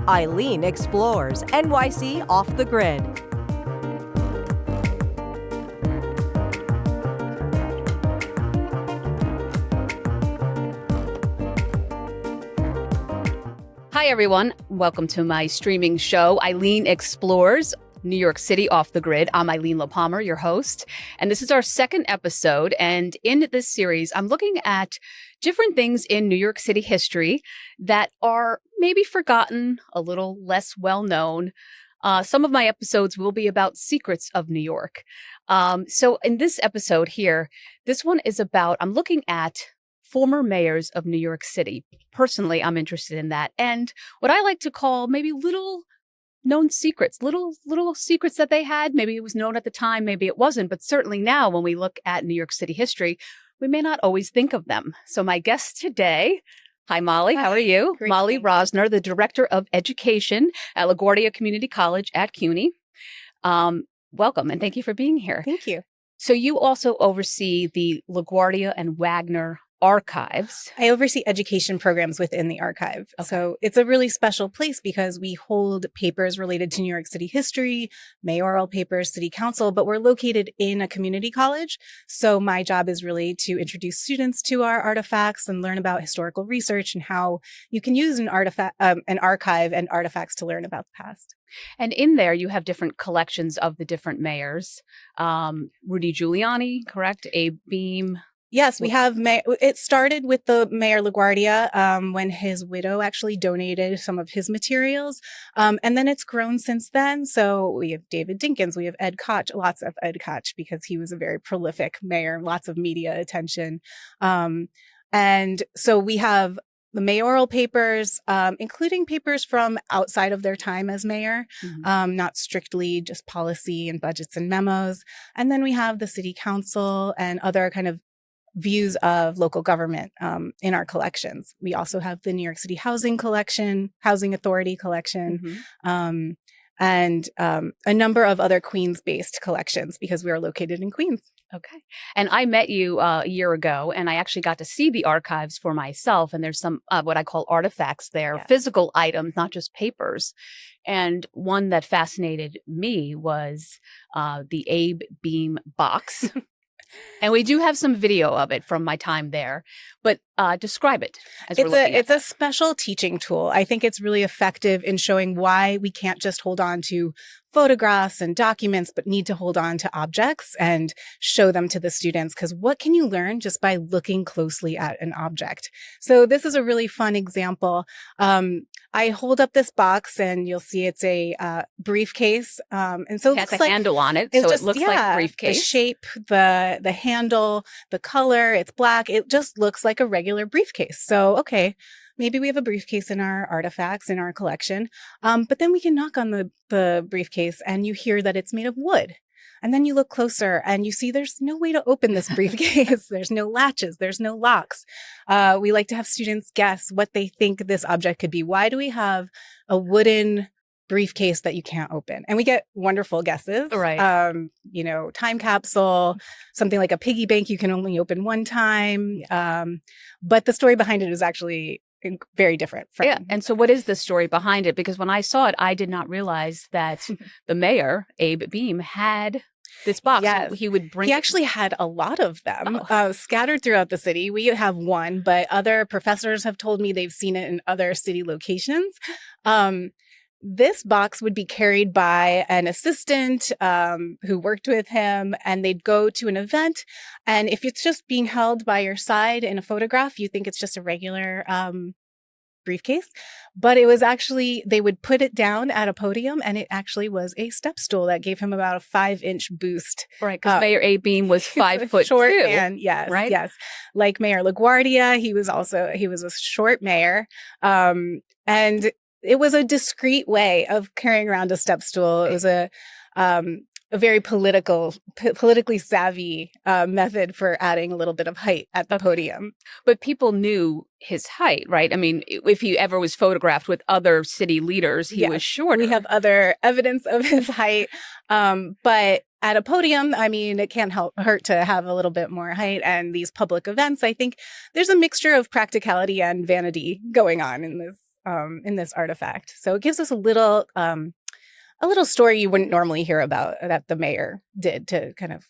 Eileen explores NYC off the grid. Hi, everyone. Welcome to my streaming show, Eileen Explores New York City Off the Grid. I'm Eileen Lehpamer, your host, and this is our second episode. And in this series, I'm looking at different things in New York City history that are maybe forgotten, a little less well-known. Some of my episodes will be about secrets of New York. So in this episode here, this one is about, I'm looking at former mayors of New York City. Personally, I'm interested in that. And what I like to call maybe little known secrets, little secrets that they had. Maybe it was known at the time, maybe it wasn't. But certainly now when we look at New York City history, we may not always think of them. So my guest today, hi, Molly. How are you? Great. Molly Rosner, the Director of Education at LaGuardia Community College at CUNY. Welcome and thank you for being here. Thank you. So you also oversee the LaGuardia and Wagner archives. I oversee education programs within the archive. Okay. So it's a really special place because we hold papers related to New York City history, mayoral papers, city council, but we're located in a community college. So my job is really to introduce students to our artifacts and learn about historical research and how you can use an archive and artifacts to learn about the past. And in there, you have different collections of the different mayors. Rudy Giuliani, correct? Abe Beame. Yes, we have. It started with the Mayor LaGuardia when his widow actually donated some of his materials. And then it's grown since then. So we have David Dinkins, we have Ed Koch, lots of Ed Koch because he was a very prolific mayor, lots of media attention. And so we have the mayoral papers, including papers from outside of their time as mayor, not strictly just policy and budgets and memos. And then we have the city council and other kind of views of local government in our collections. We also have the New York City Housing Collection, Housing Authority Collection, and a number of other Queens-based collections because we are located in Queens. Okay. And I met you a year ago, and I actually got to see the archives for myself. And there's some what I call artifacts there, Yes. Physical items, not just papers. And one that fascinated me was the Abe Beame box. And we do have some video of it from my time there, but describe it as we're looking at It's a special teaching tool. I think it's really effective in showing why we can't just hold on to photographs and documents, but need to hold on to objects and show them to the students. Because what can you learn just by looking closely at an object? So this is a really fun example. I hold up this box and you'll see it's a briefcase. And so it has a handle on it, it's so just, it looks like a briefcase. The shape, the handle, the color, it's black. It just looks like a regular briefcase. So, okay, maybe we have a briefcase in our artifacts in our collection. But then we can knock on the briefcase and you hear that it's made of wood. And then you look closer and you see there's no way to open this briefcase. There's no latches. There's no locks. We like to have students guess what they think this object could be. Why do we have a wooden briefcase that you can't open? And we get wonderful guesses. Right. Time capsule, something like a piggy bank you can only open one time. But the story behind it is actually very different. Yeah. And so what is the story behind it? Because when I saw it, I did not realize that the mayor, Abe Beame, had this box. Yes. So he would bring He actually had a lot of them Oh. scattered throughout the city. We have one, but other professors have told me they've seen it in other city locations. This box would be carried by an assistant who worked with him, and they'd go to an event. And if it's just being held by your side in a photograph, you think it's just a regular briefcase. But it was actually, they would put it down at a podium, and it actually was a step stool that gave him about a 5-inch boost. Right, because Mayor Abe Beame was 5 foot short too. man, yes, right? Yes. Like Mayor LaGuardia, he was a short mayor. And it was a discreet way of carrying around a step stool. It was a very politically savvy method for adding a little bit of height at the podium. But people knew his height, right? I mean, if he ever was photographed with other city leaders, he was shorter. We have other evidence of his height. But at a podium, I mean, it can't hurt to have a little bit more height. And these public events, I think there's a mixture of practicality and vanity going on in this in this artifact. So it gives us a little story you wouldn't normally hear about that the mayor did to kind of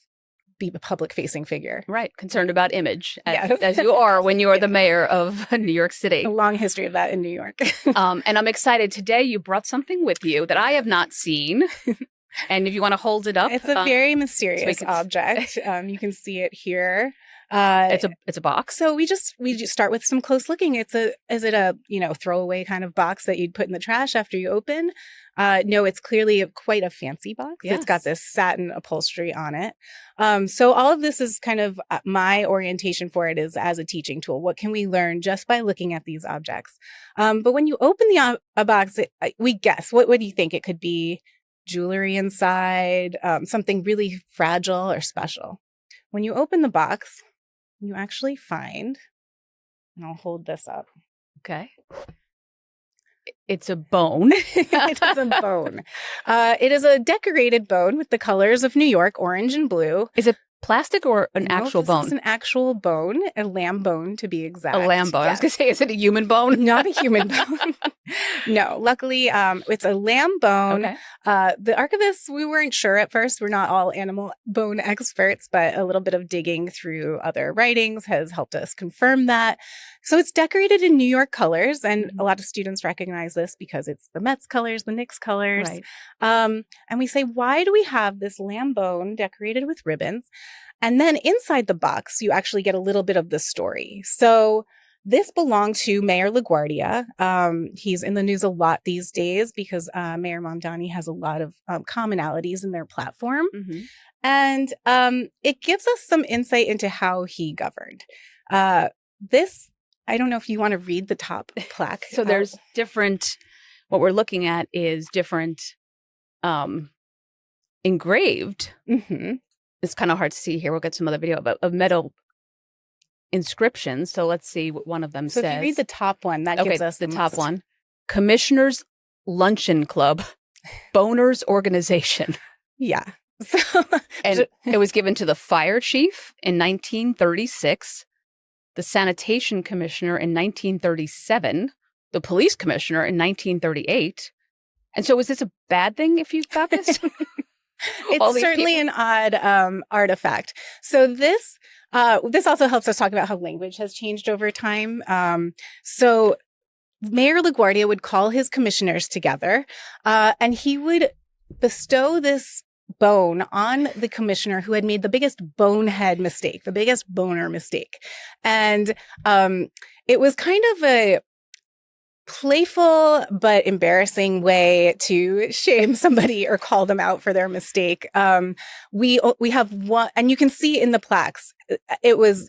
be a public-facing figure. Right. Concerned about image, Yes. as you are when you are the mayor of New York City. A long history of that in New York. And I'm excited. Today you brought something with you that I have not seen. And if you want to hold it up. It's a very mysterious object. You can see it here. It's a box. So we just start with some close looking. Is it a throwaway kind of box that you'd put in the trash after you open? No, it's clearly quite a fancy box. Yes. It's got this satin upholstery on it. So all of this is kind of my orientation for it is as a teaching tool. What can we learn just by looking at these objects? But when you open a box, we guess. What do you think it could be? Jewelry inside, something really fragile or special. When you open the box, you actually find, and I'll hold this up. Okay. It's a bone. It is a bone. It is a decorated bone with the colors of New York, orange and blue. Is it plastic or an actual bone? It's an actual bone, a lamb bone to be exact. A lamb bone. Yes. I was going to say, is it a human bone? Not a human bone. No, luckily it's a lamb bone. Okay. The archivists, we weren't sure at first. We're not all animal bone experts, but a little bit of digging through other writings has helped us confirm that. So it's decorated in New York colors, and a lot of students recognize this because it's the Mets colors, the Knicks colors. Right. And we say, why do we have this lamb bone decorated with ribbons? And then inside the box, you actually get a little bit of the story. So this belonged to Mayor LaGuardia. He's in the news a lot these days because Mayor Mamdani has a lot of commonalities in their platform. Mm-hmm. And it gives us some insight into how he governed. I don't know if you want to read the top plaque. So there's different, what we're looking at is different engraved. Mm-hmm. It's kind of hard to see here. We'll get some other video of metal inscriptions. So let's see what one of them says. So if you read the top one, that gives us the top one. Commissioners Luncheon Club, Boners Organization. Yeah. And it was given to the fire chief in 1936, the sanitation commissioner in 1937, the police commissioner in 1938. And so is this a bad thing if you got this? It's certainly an odd artifact. So this also helps us talk about how language has changed over time. So Mayor LaGuardia would call his commissioners together, and he would bestow this bone on the commissioner who had made the biggest bonehead mistake, the biggest boner mistake. And it was kind of a playful but embarrassing way to shame somebody or call them out for their mistake. We have one, and you can see in the plaques, it was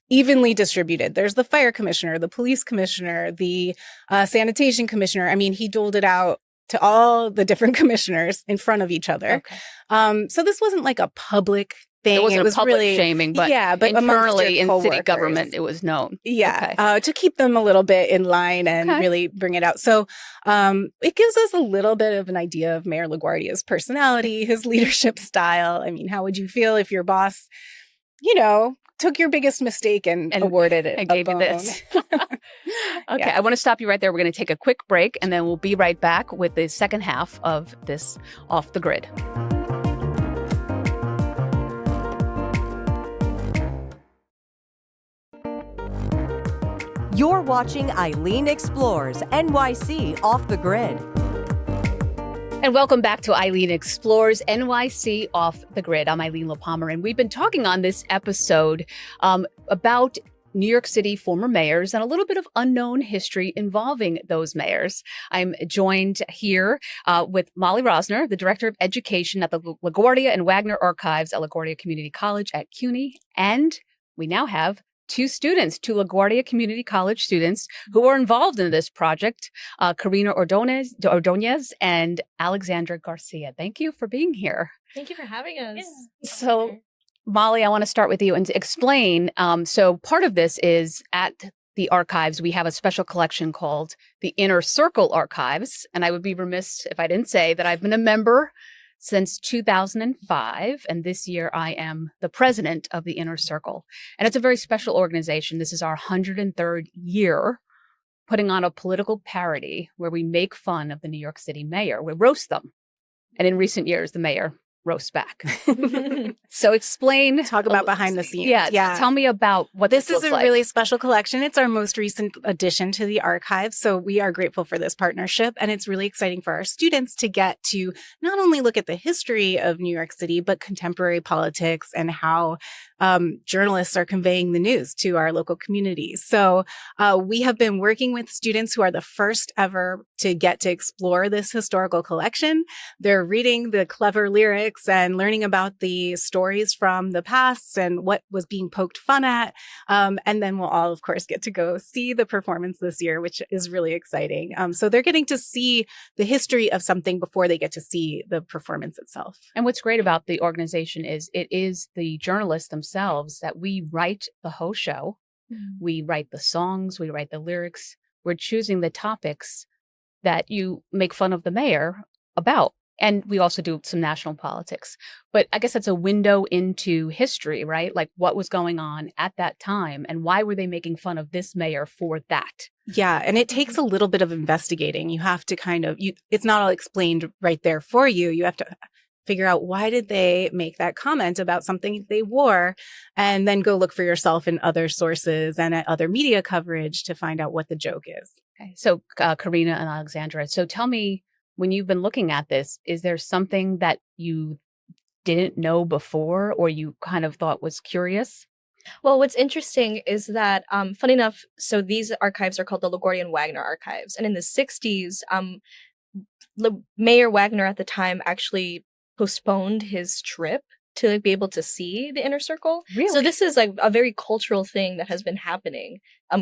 evenly distributed. There's the fire commissioner, the police commissioner, the sanitation commissioner. I mean, he doled it out to all the different commissioners in front of each other. Okay. So this wasn't like a public thing. It wasn't was public really, shaming, but internally in city government, it was known. Yeah, okay. To keep them a little bit in line and really bring it out. So it gives us a little bit of an idea of Mayor LaGuardia's personality, his leadership style. I mean, how would you feel if your boss, took your biggest mistake and awarded it? I gave you this. Okay, I want to stop you right there. We're going to take a quick break, and then we'll be right back with the second half of this Off the Grid. You're watching Eileen Explores NYC Off the Grid. And welcome back to Eileen Explores NYC Off the Grid. I'm Eileen Lehpamer, and we've been talking on this episode about New York City former mayors and a little bit of unknown history involving those mayors. I'm joined here with Molly Rosner, the Director of Education at the LaGuardia and Wagner Archives at LaGuardia Community College at CUNY. And we now have two LaGuardia Community College students who are involved in this project, Karina Ordonez and Alexandra Garcia. Thank you for being here. Thank you for having us. Yeah. So, Molly, I want to start with you and to explain. So part of this is at the archives, we have a special collection called the Inner Circle Archives. And I would be remiss if I didn't say that I've been a member since 2005. And this year I am the president of the Inner Circle. And it's a very special organization. This is our 103rd year putting on a political parody where we make fun of the New York City mayor. We roast them. And in recent years, the mayor roasts back. So explain. Talk about behind the scenes. Yeah. Tell me about what this is looks a like. really special collection. It's our most recent addition to the archive. So we are grateful for this partnership. And it's really exciting for our students to get to not only look at the history of New York City, but contemporary politics and how journalists are conveying the news to our local communities. So we have been working with students who are the first ever to get to explore this historical collection. They're reading the clever lyrics and learning about the stories from the past and what was being poked fun at. And then we'll all, of course, get to go see the performance this year, which is really exciting. So they're getting to see the history of something before they get to see the performance itself. And what's great about the organization is it is the journalists themselves that we write the whole show. Mm-hmm. We write the songs, we write the lyrics. We're choosing the topics that you make fun of the mayor about. And we also do some national politics. But I guess that's a window into history, right? Like what was going on at that time and why were they making fun of this mayor for that? Yeah. And it takes a little bit of investigating. You have to it's not all explained right there for you. You have to figure out why did they make that comment about something they wore, and then go look for yourself in other sources and at other media coverage to find out what the joke is. Okay. So Karina and Alexandra, so tell me, when you've been looking at this, is there something that you didn't know before or you kind of thought was curious? Well, what's interesting is that, funny enough, so these archives are called the LaGuardia and Wagner archives. And in the 60s, Mayor Wagner at the time actually postponed his trip to be able to see the inner circle. Really? So this is like a very cultural thing that has been happening,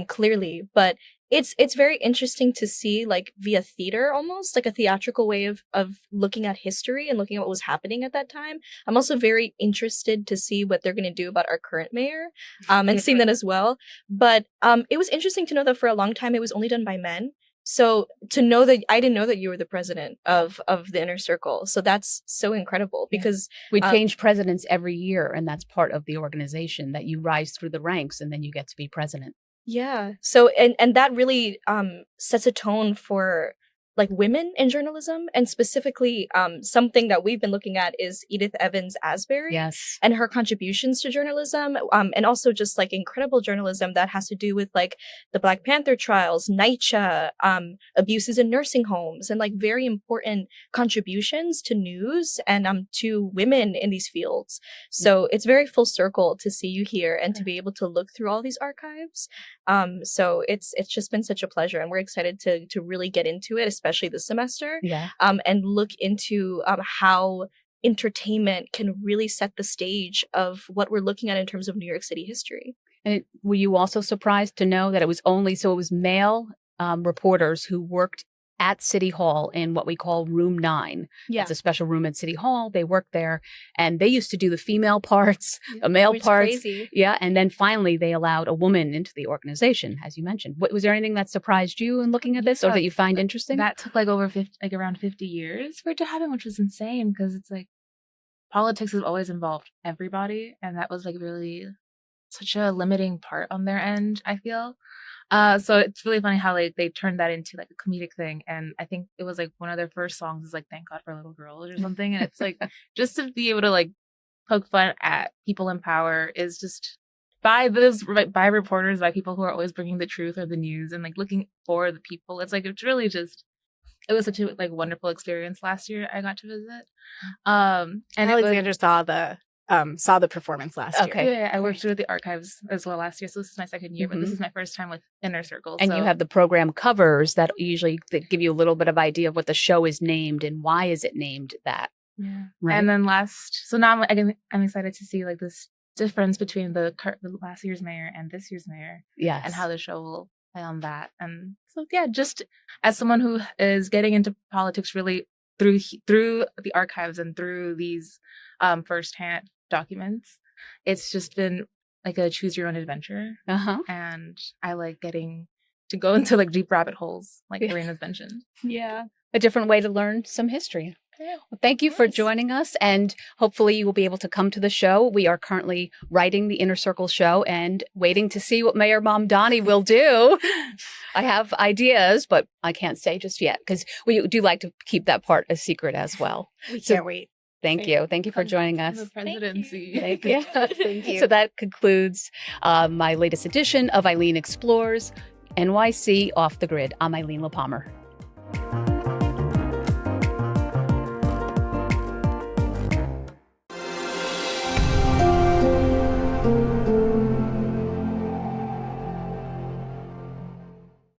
clearly. But it's very interesting to see, like, via theater, almost like a theatrical way of looking at history and looking at what was happening at that time. I'm also very interested to see what they're going to do about our current mayor, and seeing that as well. But it was interesting to know that for a long time it was only done by men. So to know that, I didn't know that you were the president of the inner circle. So that's so incredible because we change presidents every year, and that's part of the organization, that you rise through the ranks and then you get to be president. Yeah. So and that really sets a tone for like women in journalism, and specifically something that we've been looking at is Edith Evans Asbury. Yes. And her contributions to journalism, and also just like incredible journalism that has to do with like the Black Panther trials, NYCHA, abuses in nursing homes, and like very important contributions to news and to women in these fields. So it's very full circle to see you here and to be able to look through all these archives. So it's just been such a pleasure, and we're excited to really get into it, especially this semester. Yeah. And look into how entertainment can really set the stage of what we're looking at in terms of New York City history. And were you also surprised to know that it was male reporters who worked at City Hall in what we call Room 9. Yeah. It's a special room at City Hall. They worked there, and they used to do the female parts, the male parts. Crazy. Yeah. And then finally they allowed a woman into the organization, as you mentioned. Was there anything that surprised you in looking at this, or that you find interesting? That took like around 50 years for it to happen, which was insane, because it's like politics has always involved everybody, and that was like really such a limiting part on their end, I feel. So it's really funny how like they turned that into like a comedic thing, and I think it was like one of their first songs is like "Thank God for Little Girls" or something, and it's like just to be able to like poke fun at people in power is just by reporters, by people who are always bringing the truth or the news and like looking for the people. It's like it's really just. It was such a like wonderful experience last year. I got to visit, and Alexandra saw the performance last year. Okay. Yeah, I worked with the archives as well last year, so this is my second year, but this is my first time with Inner Circle. And you have the program covers that usually give you a little bit of idea of what the show is named and why is it named that. Yeah. Right. And then so now I'm excited to see like this difference between the last year's mayor and this year's mayor. Yes. And how the show will play on that. And so yeah, just as someone who is getting into politics really through the archives and through these firsthand documents, it's just been like a choose your own adventure. And I like getting to go into like deep rabbit holes, like Elena's mentioned. Yeah. A different way to learn some history. Well, thank you for joining us, and hopefully you will be able to come to the show. We are currently writing the Inner Circle show and waiting to see what Mayor Mamdani will do. I have ideas, but I can't say just yet because we do like to keep that part a secret as well. We can't wait. Thank you. Thank you for joining us. The presidency. Thank you. Thank you. So that concludes my latest edition of Eileen Explores NYC Off the Grid. I'm Eileen Lehpamer.